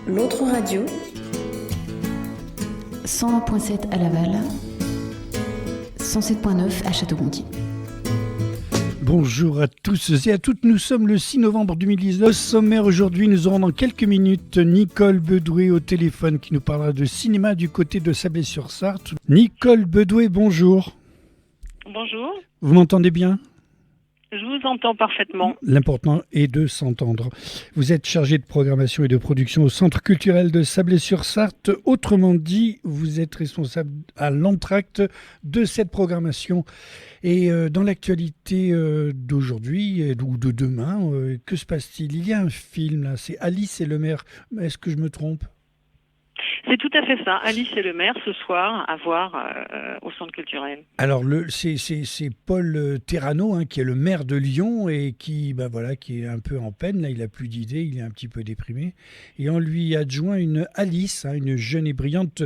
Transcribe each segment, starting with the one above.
L'autre radio, 101.7 à Laval, 107.9 à Château-Gontier. Bonjour à tous et à toutes, nous sommes le 6 novembre 2019. Au sommaire aujourd'hui, nous aurons dans quelques minutes Nicole Bedoué au téléphone qui nous parlera de cinéma du côté de Sablé-sur-Sarthe. Nicole Bedoué, bonjour. Bonjour. Vous m'entendez bien ? Je vous entends parfaitement. L'important est de s'entendre. Vous êtes chargé de programmation et de production au Centre culturel de Sablé-sur-Sarthe. Autrement dit, vous êtes responsable à l'entracte de cette programmation. Et dans l'actualité d'aujourd'hui ou de demain, que se passe-t-il ? Il y a un film, là, c'est Alice et le maire. Est-ce que je me trompe ? C'est tout à fait ça. Alice et le maire ce soir à voir au Centre culturel. Alors c'est Paul Terrano qui est le maire de Lyon et qui est un peu en peine. Là, il a plus d'idées, il est un petit peu déprimé. Et on lui adjoint une Alice, une jeune et brillante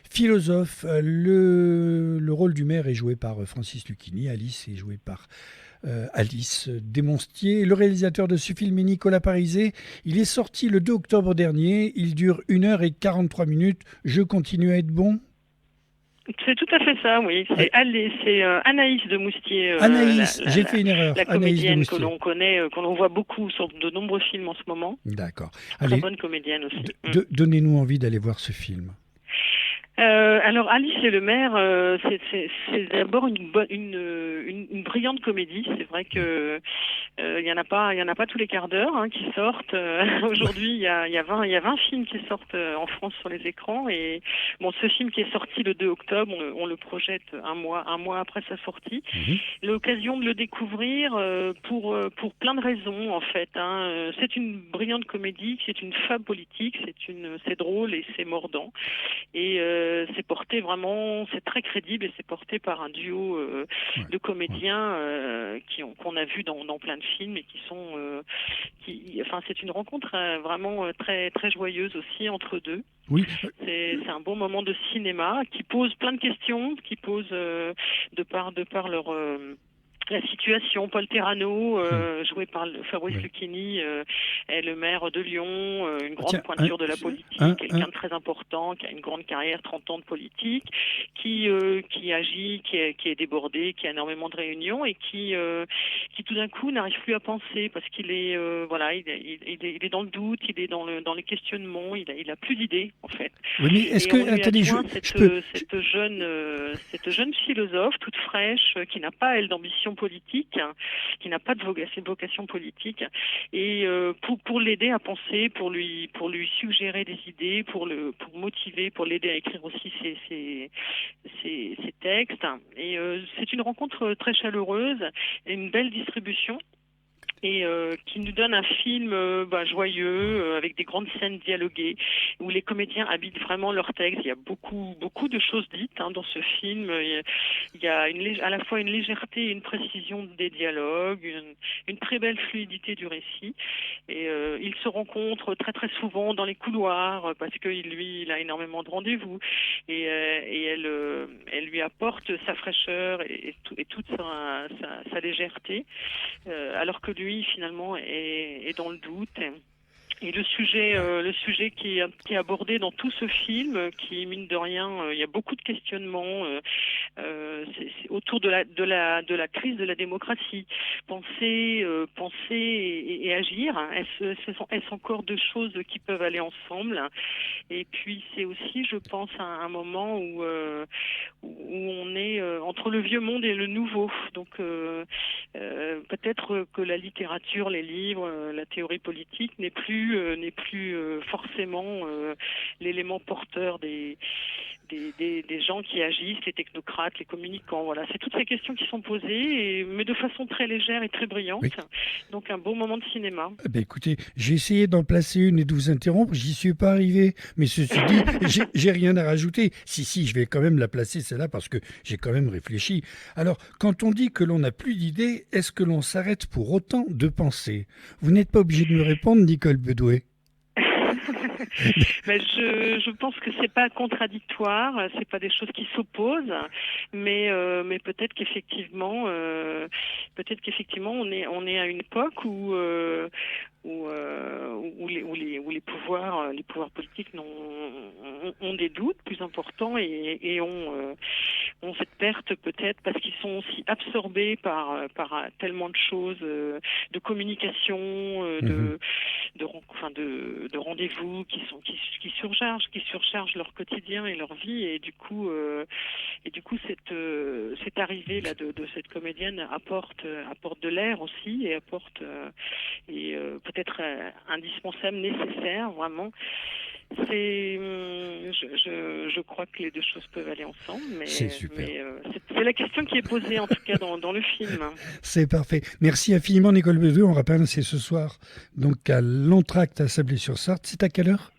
philosophe. Le rôle du maire est joué par Francis Lucchini. Alice est jouée par Alice Desmonstiers. Le réalisateur de ce film est Nicolas Parizet. Il est sorti le 2 octobre dernier. Il dure 1h43. Je continue à être bon ? C'est tout à fait ça, oui. C'est Anaïs Desmonstiers. Anaïs, j'ai fait une erreur. La comédienne que l'on connaît, que l'on voit beaucoup sur de nombreux films en ce moment. D'accord. Très bonne comédienne aussi. Donnez-nous envie d'aller voir ce film. Alors Alice et le maire, c'est d'abord une brillante comédie. C'est vrai que il y en a pas tous les quarts d'heure qui sortent. Aujourd'hui, il y a 20 films qui sortent en France sur les écrans. Et bon, ce film qui est sorti le 2 octobre, on le projette un mois après sa sortie. L'occasion de le découvrir pour plein de raisons en fait. C'est une brillante comédie, c'est une fable politique, c'est drôle et c'est mordant. Et c'est porté vraiment, c'est très crédible et c'est porté par un duo de comédiens qu'on a vu dans plein de films et c'est une rencontre vraiment très très joyeuse aussi entre deux. Oui. C'est un bon moment de cinéma qui pose plein de questions, qui pose de par leur la situation. Paul Terrano, joué par Fabrice Lucchini, est le maire de Lyon, une grande pointure de la politique, quelqu'un de très important, qui a une grande carrière, 30 ans de politique, qui agit, qui est débordé, qui a énormément de réunions et qui tout d'un coup n'arrive plus à penser parce qu'il est il est dans le doute, il est dans les questionnements, il a plus d'idées en fait. Oui, mais est-ce que cette jeune philosophe toute fraîche qui n'a pas elle d'ambition politique, qui n'a pas de vocation politique, et pour l'aider à penser, pour lui suggérer des idées, pour motiver, pour l'aider à écrire aussi ses textes. Et c'est une rencontre très chaleureuse et une belle distribution. Et qui nous donne un film joyeux, avec des grandes scènes dialoguées, où les comédiens habitent vraiment leur texte. Il y a beaucoup de choses dites dans ce film. Il y a à la fois une légèreté et une précision des dialogues, une très belle fluidité du récit. Et ils se rencontrent très très souvent dans les couloirs, parce que lui, il a énormément de rendez-vous. Et elle lui apporte sa fraîcheur et toute sa légèreté, alors que lui, finalement, est dans le doute. Et le sujet qui est abordé dans tout ce film, qui mine de rien, il y a beaucoup de questionnements c'est autour de la crise de la démocratie. Penser et agir. Est-ce encore deux choses qui peuvent aller ensemble? Et puis c'est aussi, je pense, un moment où on est entre le vieux monde et le nouveau. Donc peut-être que la littérature, les livres, la théorie politique n'est plus forcément l'élément porteur des gens qui agissent, les technocrates, les communicants. Voilà, c'est toutes ces questions qui sont posées, mais de façon très légère et très brillante. Oui. Donc un beau moment de cinéma. Écoutez, j'ai essayé d'en placer une et de vous interrompre, j'y suis pas arrivé. Mais ceci dit, j'ai rien à rajouter. Si, je vais quand même la placer celle-là parce que j'ai quand même réfléchi. Alors, quand on dit que l'on n'a plus d'idées, est-ce que l'on s'arrête pour autant de penser? Vous n'êtes pas obligé de me répondre, Nicole Bedoué. Ben, je pense que c'est pas contradictoire, c'est pas des choses qui s'opposent, mais peut-être qu'effectivement on est à une époque où les pouvoirs politiques ont des doutes plus importants et ont cette perte peut-être parce qu'ils sont aussi absorbés par tellement de choses, de communication, de rendez-vous qui surchargent leur quotidien et leur vie, et du coup cette arrivée là de cette comédienne apporte de l'air aussi, et peut-être indispensable, nécessaire vraiment. Je crois que les deux choses peuvent aller ensemble, mais c'est super. C'est la question qui est posée en tout cas dans le film. C'est parfait. Merci infiniment, Nicole Bedouet. On rappelle, c'est ce soir donc à l'Entracte à Sablé-sur-Sarthe. C'est à quelle heure ?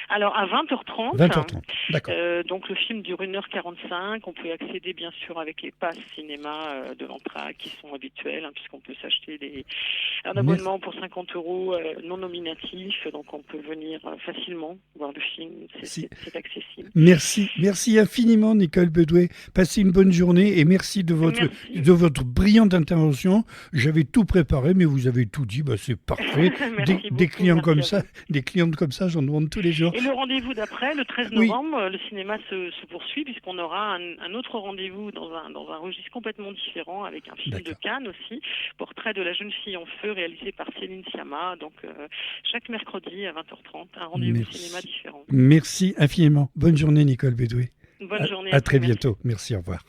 Alors à 20h30, 20h30, d'accord. Donc le film dure 1h45, on peut y accéder bien sûr avec les passes cinéma de l'Entracte qui sont habituels, puisqu'on peut s'acheter un abonnement pour 50 € non nominatif, donc on peut venir facilement voir le film, c'est accessible. Merci infiniment, Nicole Bedouet. Passez une bonne journée et merci de votre brillante intervention. J'avais tout préparé, mais vous avez tout dit, c'est parfait. Des clientes comme ça, j'en demande tous les jours. Et le rendez-vous d'après, le 13 novembre, le cinéma se poursuit, puisqu'on aura un autre rendez-vous dans un registre complètement différent, avec un film de Cannes aussi, Portrait de la jeune fille en feu, réalisé par Céline Sciamma. Donc chaque mercredi à 20h30, un rendez-vous cinéma différent. Merci infiniment. Bonne journée, Nicole Bedouet. Bonne journée. À très bientôt. Merci, au revoir.